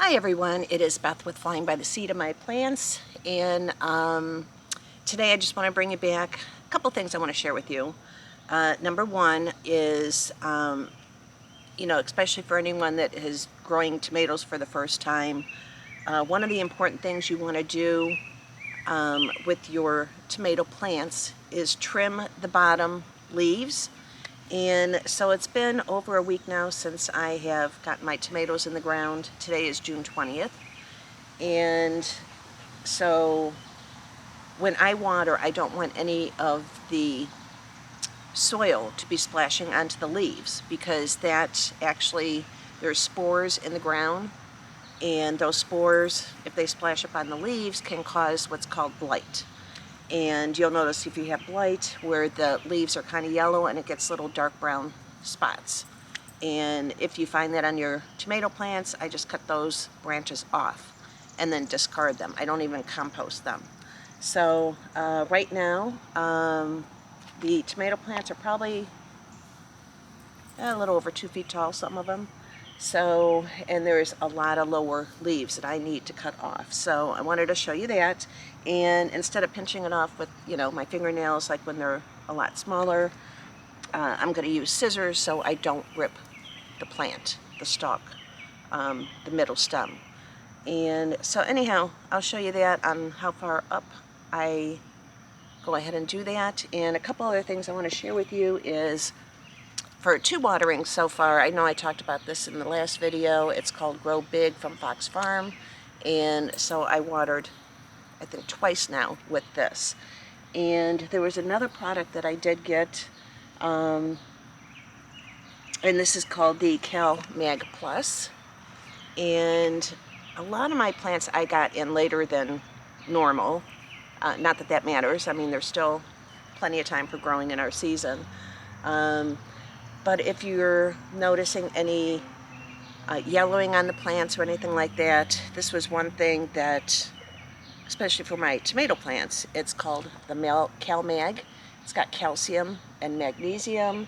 Hi everyone, it is Beth with Flying by the Seat of My Plants, and today I just want to bring you back a couple things I want to share with you. Number one is, especially for anyone that is growing tomatoes for the first time, one of the important things you want to do with your tomato plants is trim the bottom leaves. And so it's been over a week now since I have gotten my tomatoes in the ground. Today is June 20th. And so when I water, I don't want any of the soil to be splashing onto the leaves, because that actually, there's spores in the ground, and those spores, if they splash up on the leaves, can cause what's called blight. And you'll notice if you have blight where the leaves are kind of yellow and it gets little dark brown spots. And if you find that on your tomato plants, I just cut those branches off and then discard them. I don't even compost them. So right now, the tomato plants are probably a little over 2 feet tall, some of them. So, and there's a lot of lower leaves that I need to cut off. So I wanted to show you that. And instead of pinching it off with, my fingernails, like when they're a lot smaller, I'm going to use scissors so I don't rip the plant, the stalk, the middle stem. And so anyhow, I'll show you that on how far up I go ahead and do that. And a couple other things I want to share with you is, for 2 waterings so far, I know I talked about this in the last video. It's called Grow Big from Fox Farm. And so I watered, I think, twice now with this. And there was another product that I did get, and this is called the Cal Mag Plus. And a lot of my plants I got in later than normal. Not that that matters. I mean, there's still plenty of time for growing in our season. But if you're noticing any yellowing on the plants or anything like that, this was one thing that, especially for my tomato plants, it's called the Cal Mag. It's got calcium and magnesium,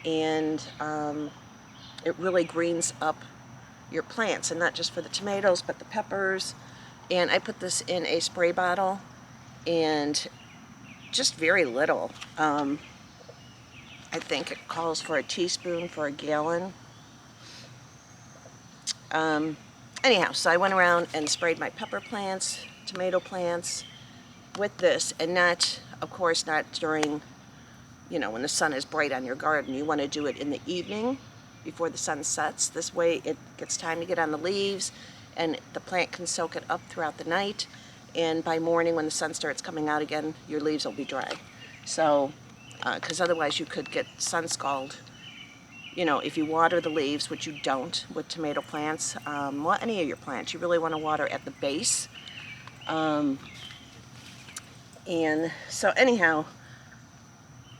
and it really greens up your plants, and not just for the tomatoes, but the peppers. And I put this in a spray bottle, and just very little. I think it calls for a teaspoon for a gallon. Anyhow, so I went around and sprayed my pepper plants, tomato plants with this, and not, of course, not during, when the sun is bright on your garden. You want to do it in the evening before the sun sets. This way it gets time to get on the leaves, and the plant can soak it up throughout the night. And by morning, when the sun starts coming out again, your leaves will be dry. So, because otherwise you could get sun scald. If you water the leaves, which you don't with tomato plants, well, any of your plants, you really want to water at the base. And so anyhow,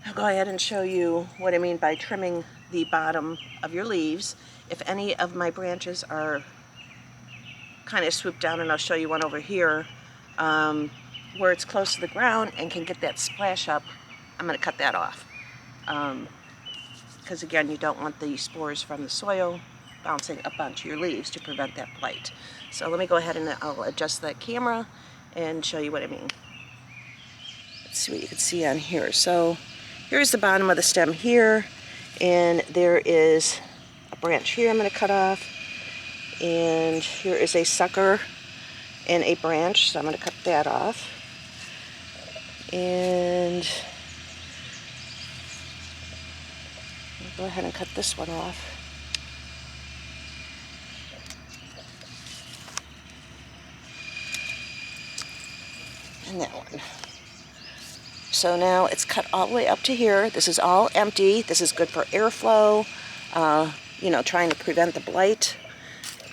I'll go ahead and show you what I mean by trimming the bottom of your leaves. If any of my branches are kind of swooped down, and I'll show you one over here, where it's close to the ground and can get that splash up, I'm going to cut that off. Because again, you don't want the spores from the soil bouncing up onto your leaves to prevent that blight. So let me go ahead and I'll adjust the camera and show you what I mean. Let's see what you can see on here. So here's the bottom of the stem here, and there is a branch here I'm going to cut off, and here is a sucker and a branch, so I'm going to cut that off. And I'll go ahead and cut this one off. And that one. So now it's cut all the way up to here. This is all empty. This is good for airflow, trying to prevent the blight.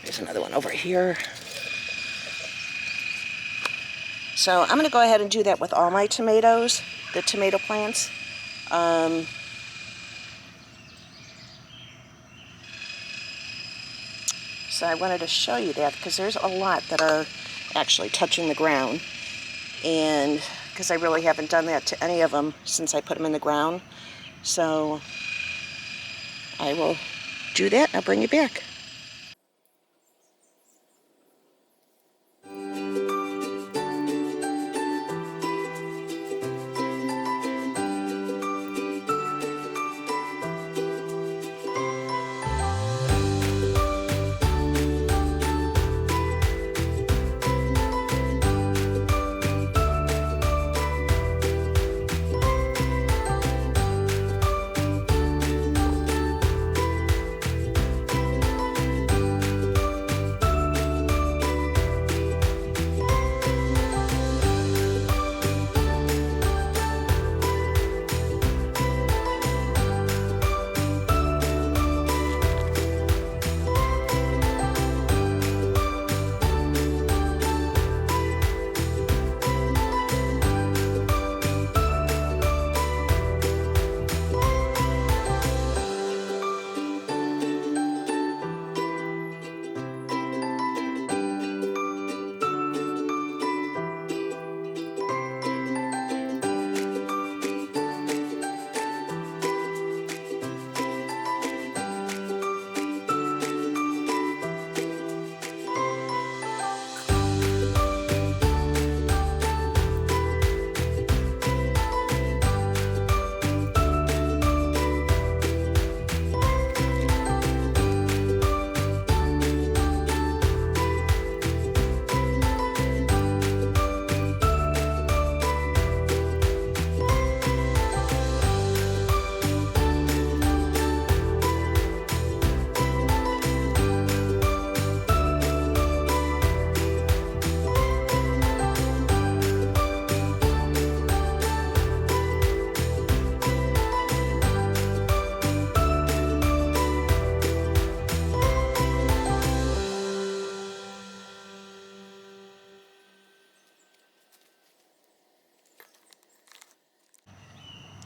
There's another one over here. So I'm going to go ahead and do that with all my tomatoes, the tomato plants. So I wanted to show you that because there's a lot that are actually touching the ground. And because I really haven't done that to any of them since I put them in the ground. So I will do that and I'll bring you back.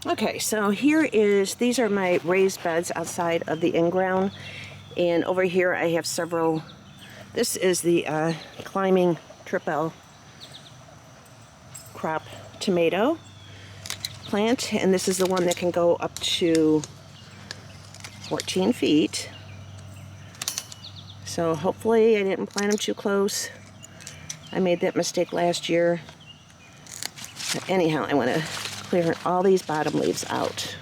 Okay, so these are my raised beds outside of the in-ground, and over here I have several. This is the climbing triple crop tomato plant, and this is the one that can go up to 14 feet. So hopefully I didn't plant them too close. I made that mistake last year. But anyhow, I want to clear all these bottom leaves out.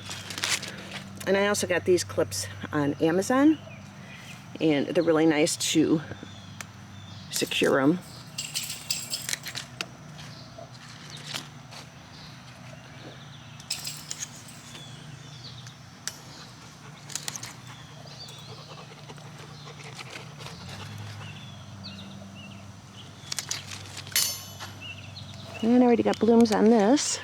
And I also got these clips on Amazon, and they're really nice to secure them. And I already got blooms on this.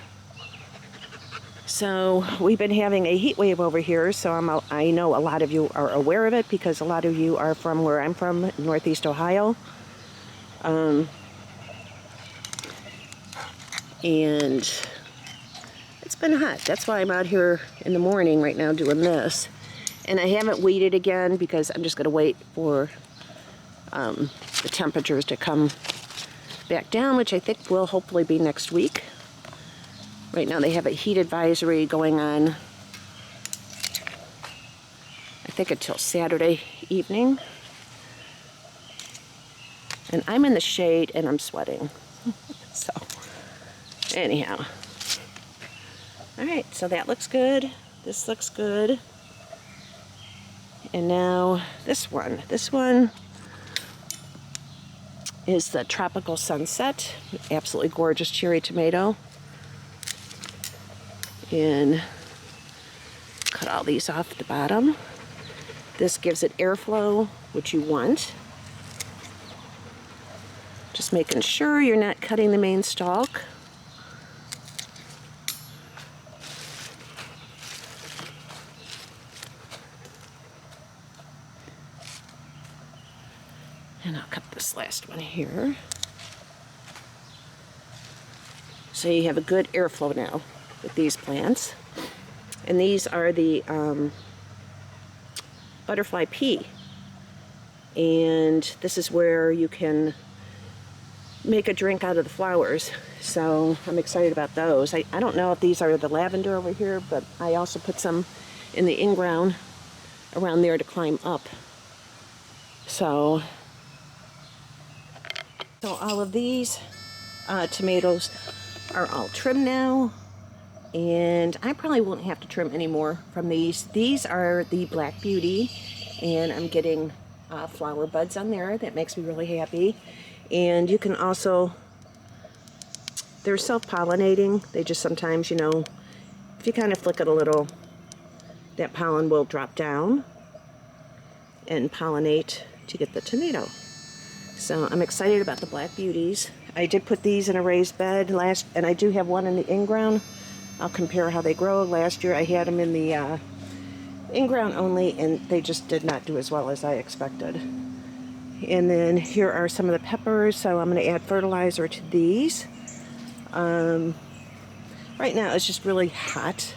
So we've been having a heat wave over here, so I know a lot of you are aware of it because a lot of you are from where I'm from, Northeast Ohio. And it's been hot. That's why I'm out here in the morning right now doing this. And I haven't weeded again because I'm just going to wait for the temperatures to come back down, which I think will hopefully be next week. Right now they have a heat advisory going on, I think until Saturday evening. And I'm in the shade and I'm sweating. So, anyhow. Alright, so that looks good. This looks good. And now this one. This one is the Tropical Sunset. Absolutely gorgeous cherry tomato. And cut all these off the bottom. This gives it airflow, which you want. Just making sure you're not cutting the main stalk. And I'll cut this last one here. So you have a good airflow now with these plants. And these are the butterfly pea. And this is where you can make a drink out of the flowers. So I'm excited about those. I don't know if these are the lavender over here, but I also put some in the in-ground around there to climb up. So all of these tomatoes are all trimmed now. And I probably won't have to trim any more from these. These are the Black Beauty, and I'm getting flower buds on there. That makes me really happy. And you can also, they're self-pollinating. They just sometimes, you know, if you kind of flick it a little, that pollen will drop down and pollinate to get the tomato. So I'm excited about the Black Beauties. I did put these in a raised bed and I do have one in the in-ground. I'll compare how they grow. Last year I had them in the in-ground only, and they just did not do as well as I expected. And then here are some of the peppers, so I'm going to add fertilizer to these. Right now it's just really hot,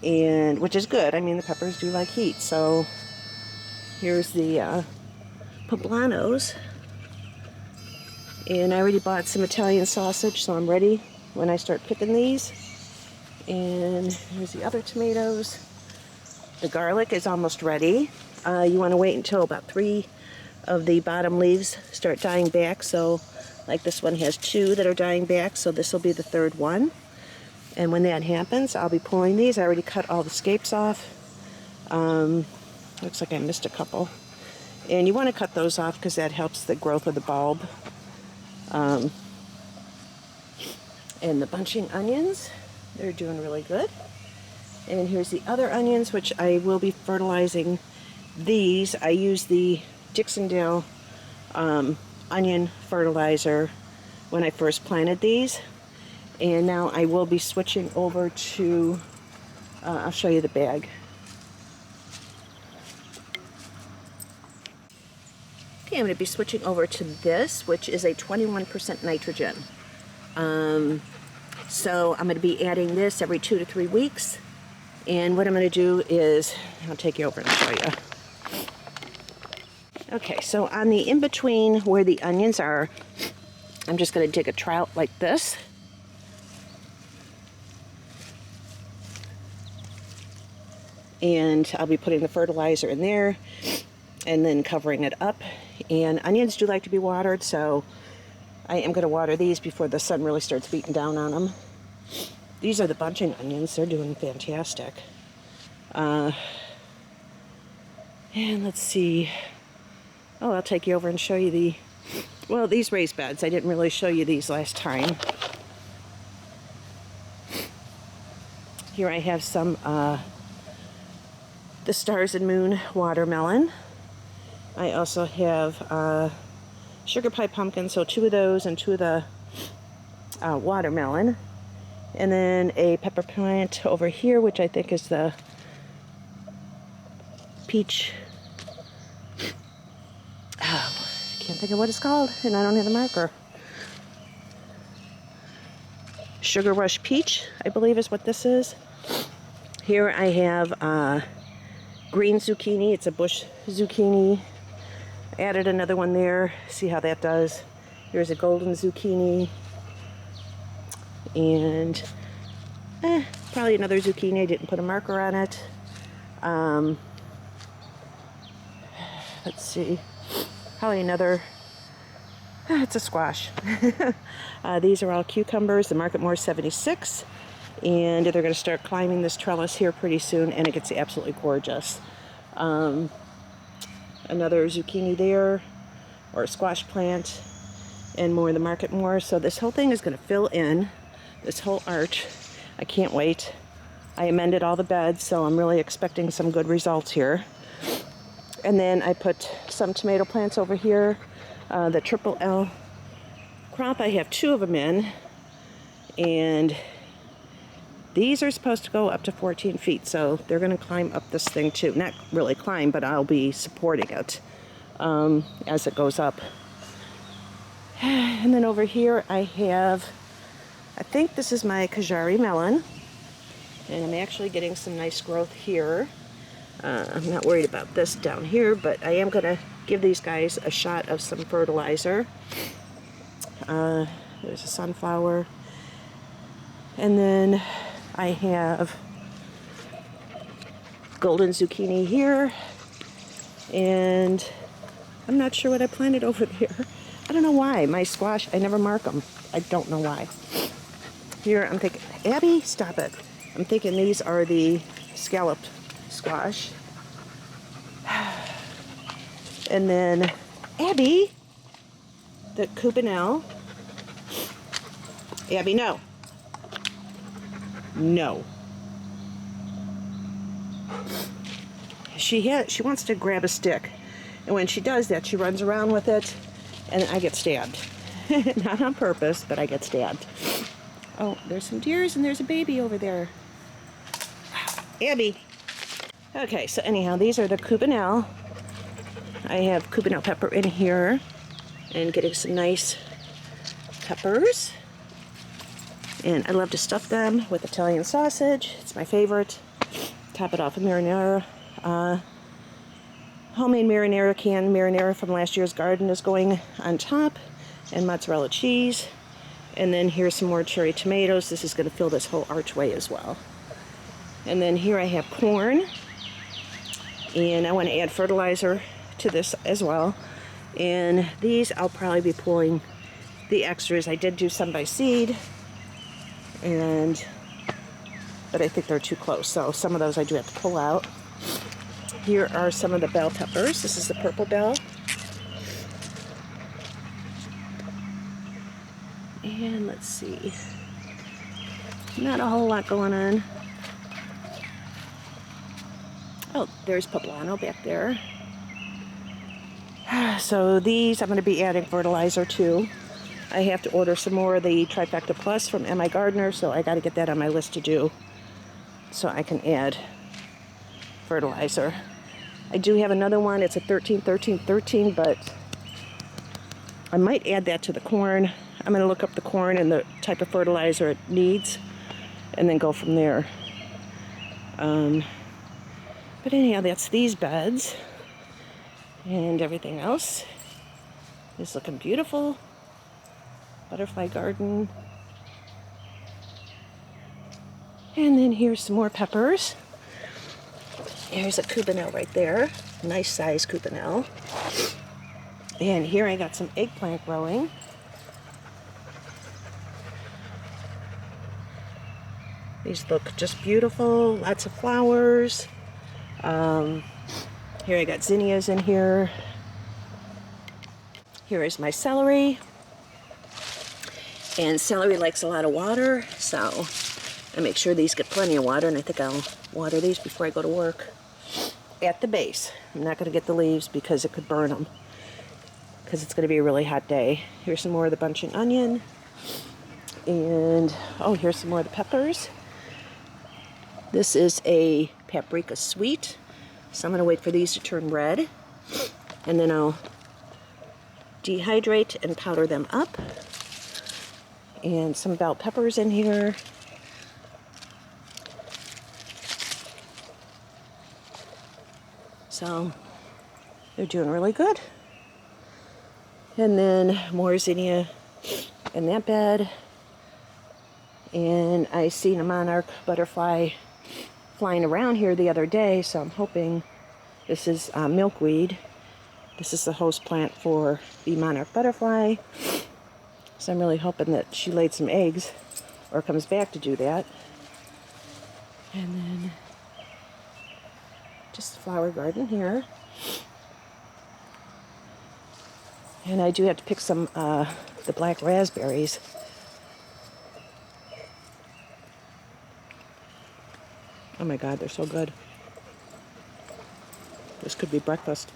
and which is good. I mean, the peppers do like heat. So here's the poblanos. And I already bought some Italian sausage, so I'm ready when I start picking these. And here's the other tomatoes. The garlic is almost ready. You want to wait until about 3 of the bottom leaves start dying back. So like this one has 2 that are dying back, so this will be the 3rd one. And when that happens, I'll be pulling these. I already cut all the scapes off. Looks like I missed a couple. And you want to cut those off because that helps the growth of the bulb. And the bunching onions, they're doing really good. And here's the other onions, which I will be fertilizing these. I use the Dixondale onion fertilizer when I first planted these. And now I will be switching over to, I'll show you the bag. Okay, I'm going to be switching over to this, which is a 21% nitrogen. So I'm going to be adding this every 2 to 3 weeks. And what I'm going to do is, I'll take you over and show you. Okay, so on the in-between where the onions are, I'm just going to dig a trout like this. And I'll be putting the fertilizer in there and then covering it up. And onions do like to be watered, so I am going to water these before the sun really starts beating down on them. These are the bunching onions. They're doing fantastic. And let's see. Oh, I'll take you over and show you these raised beds. I didn't really show you these last time. Here I have some the Stars and Moon watermelon. I also have sugar pie pumpkin, so 2 of those and 2 of the watermelon. And then a pepper plant over here, which I think is the peach. Oh, I can't think of what it's called, and I don't have the marker. Sugar Rush Peach, I believe is what this is. Here I have green zucchini. It's a bush zucchini. Added another one there. See how that does. Here's a golden zucchini. And probably another zucchini. I didn't put a marker on it. Let's see. Probably another. It's a squash. These are all cucumbers. The Market More 76. And they're going to start climbing this trellis here pretty soon, and it gets absolutely gorgeous. Another zucchini there, or a squash plant, and more of the Market More. So this whole thing is going to fill in, this whole arch. I can't wait. I amended all the beds, so I'm really expecting some good results here. And then I put some tomato plants over here. The Triple L crop, I have 2 of them in, and these are supposed to go up to 14 feet, so they're going to climb up this thing too. Not really climb, but I'll be supporting it as it goes up. And then over here I have, I think this is my Kajari melon, and I'm actually getting some nice growth here. I'm not worried about this down here, but I am going to give these guys a shot of some fertilizer. There's a sunflower. And then I have golden zucchini here. And I'm not sure what I planted over there. I don't know why. My squash, I never mark them. I don't know why. Here I'm thinking, Abby, stop it. I'm thinking these are the scalloped squash. And then Abby, the Cubanelle. Abby, no. No. She wants to grab a stick. And when she does that, she runs around with it, and I get stabbed. Not on purpose, but I get stabbed. Oh, there's some deers, and there's a baby over there. Abby. Okay, so anyhow, these are the Cubanelle. I have Cubanelle pepper in here, and getting some nice peppers. And I love to stuff them with Italian sausage. It's my favorite. Top it off with marinara. Homemade marinara, canned marinara from last year's garden is going on top. And mozzarella cheese. And then here's some more cherry tomatoes. This is going to fill this whole archway as well. And then here I have corn. And I want to add fertilizer to this as well. And these I'll probably be pulling the extras. I did do some by seed. But I think they're too close. So some of those I do have to pull out. Here are some of the bell peppers. This is the purple bell. And let's see. Not a whole lot going on. Oh, there's poblano back there. So these I'm going to be adding fertilizer to. I have to order some more of the Trifecta Plus from M.I. Gardner, so I got to get that on my list to do so I can add fertilizer. I do have another one. It's a 13-13-13, but I might add that to the corn. I'm going to look up the corn and the type of fertilizer it needs and then go from there. But anyhow, that's these beds, and everything else is looking beautiful. Butterfly garden. And then here's some more peppers. Here's a cubanelle right there. Nice size cubanelle. And here I got some eggplant growing. These look just beautiful. Lots of flowers. Here I got zinnias in here. Here is my celery. And celery likes a lot of water, so I make sure these get plenty of water, and I think I'll water these before I go to work. At the base. I'm not going to get the leaves because it could burn them, because it's going to be a really hot day. Here's some more of the bunching onion. And, oh, here's some more of the peppers. This is a paprika sweet, so I'm going to wait for these to turn red, and then I'll dehydrate and powder them up. And some bell peppers in here. So they're doing really good. And then more zinnia in that bed. And I seen a monarch butterfly flying around here the other day, so I'm hoping this is milkweed. This is the host plant for the monarch butterfly. So I'm really hoping that she laid some eggs or comes back to do that. And then just the flower garden here. And I do have to pick some the black raspberries. Oh my God, they're so good. This could be breakfast.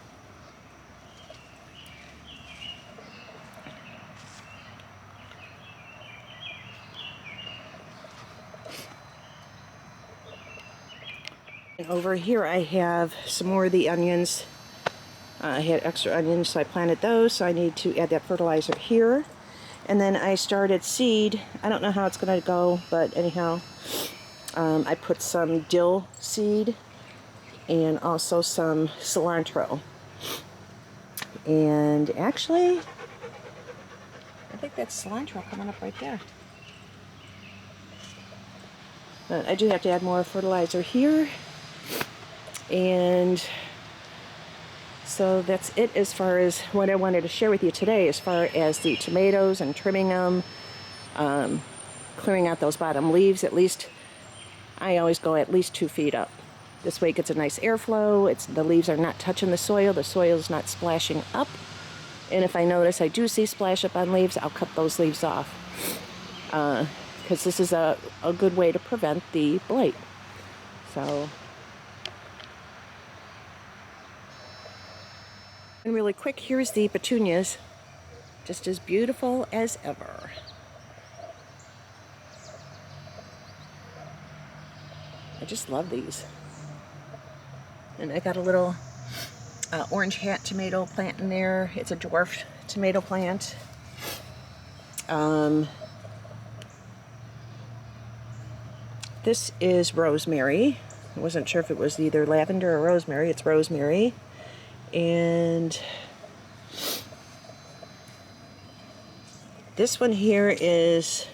And over here I have some more of the onions. I had extra onions, so I planted those, so I need to add that fertilizer here. And then I started seed. I don't know how it's going to go, but anyhow, I put some dill seed and also some cilantro. And actually, I think that's cilantro coming up right there. But I do have to add more fertilizer here. And so that's it as far as what I wanted to share with you today, as far as the tomatoes and trimming them, clearing out those bottom leaves. At least, I always go at least 2 feet up. This way it gets a nice airflow. The leaves are not touching the soil is not splashing up. And if I notice I do see splash up on leaves, I'll cut those leaves off. Because this is a good way to prevent the blight. So, and really quick, here's the petunias. Just as beautiful as ever. I just love these. And I got a little orange hat tomato plant in there. It's a dwarf tomato plant. This is rosemary. I wasn't sure if it was either lavender or rosemary. It's rosemary. And this one here is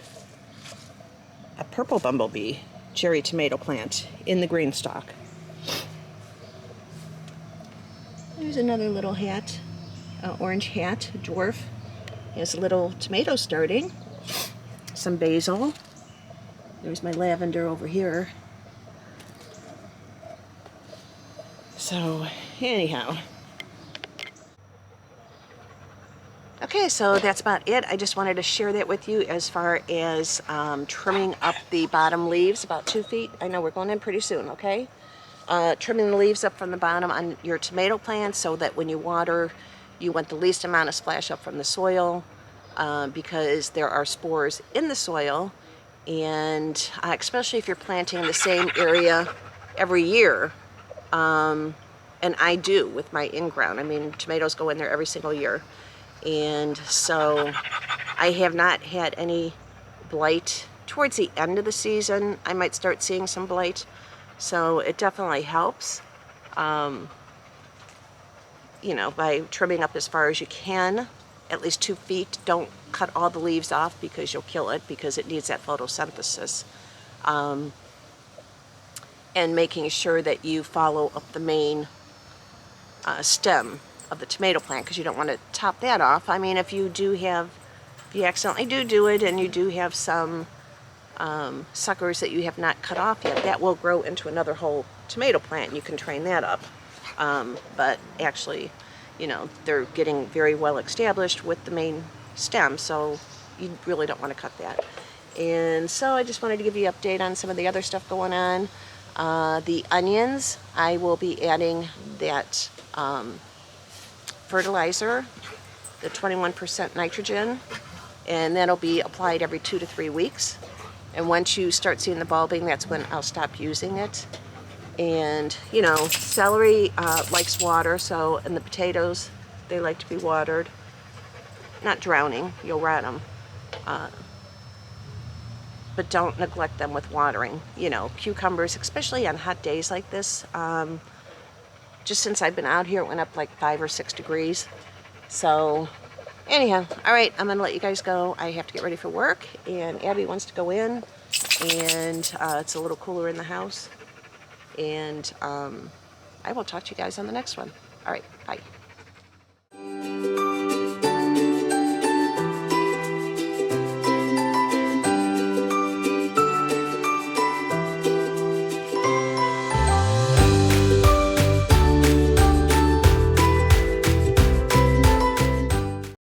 a purple bumblebee cherry tomato plant in the green stalk. There's another little hat, orange hat, dwarf. He has a little tomato starting. Some basil. There's my lavender over here. So, anyhow. Okay, so that's about it. I just wanted to share that with you as far as trimming up the bottom leaves about 2 feet. I know we're going in pretty soon, okay? Trimming the leaves up from the bottom on your tomato plants so that when you water, you want the least amount of splash up from the soil because there are spores in the soil. And especially if you're planting the same area every year, and I do with my in-ground. I mean, tomatoes go in there every single year. And so I have not had any blight. Towards the end of the season, I might start seeing some blight. So it definitely helps, you know, by trimming up as far as you can, at least 2 feet. Don't cut all the leaves off because you'll kill it, because it needs that photosynthesis. And making sure that you follow up the main stem of the tomato plant, because you don't want to top that off. I mean, if you accidentally do it and you do have some suckers that you have not cut off yet, that will grow into another whole tomato plant, and you can train that up. But actually, you know, they're getting very well established with the main stem, so you really don't want to cut that. And so I just wanted to give you an update on some of the other stuff going on. The onions, I will be adding that fertilizer, the 21% nitrogen, and that'll be applied every 2 to 3 weeks. And once you start seeing the bulbing, that's when I'll stop using it. And, you know, celery likes water, so, and the potatoes, they like to be watered. Not drowning, you'll rot them. But don't neglect them with watering. You know, cucumbers, especially on hot days like this. Just since I've been out here, it went up like 5 or 6 degrees. So, anyhow, all right, I'm gonna let you guys go. I have to get ready for work, and Abby wants to go in, and it's a little cooler in the house. And I will talk to you guys on the next one. All right, bye.